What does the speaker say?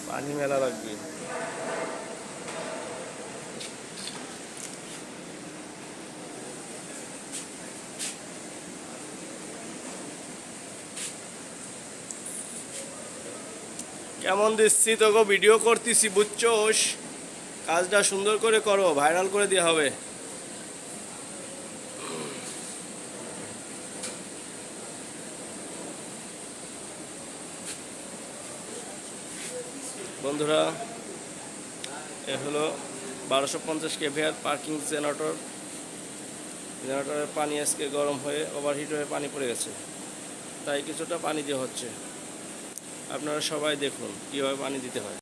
পানি মেলা লাগবে। কেমন দিচ্ছি তোকে ভিডিও করতেছি বুঝছোস, কাজটা সুন্দর করে করো, ভাইরাল করে দেওয়া হবে। বন্ধুরা, এ হলো 1250 কেভিআর পার্কিং জেনারেটরের পানি আজকে গরম হয়ে ওভারহিট হয়ে পানি পড়ে গেছে, তাই কিছুটা পানি দেওয়া হচ্ছে। আপনারা সবাই দেখুন কীভাবে পানি দিতে হয়।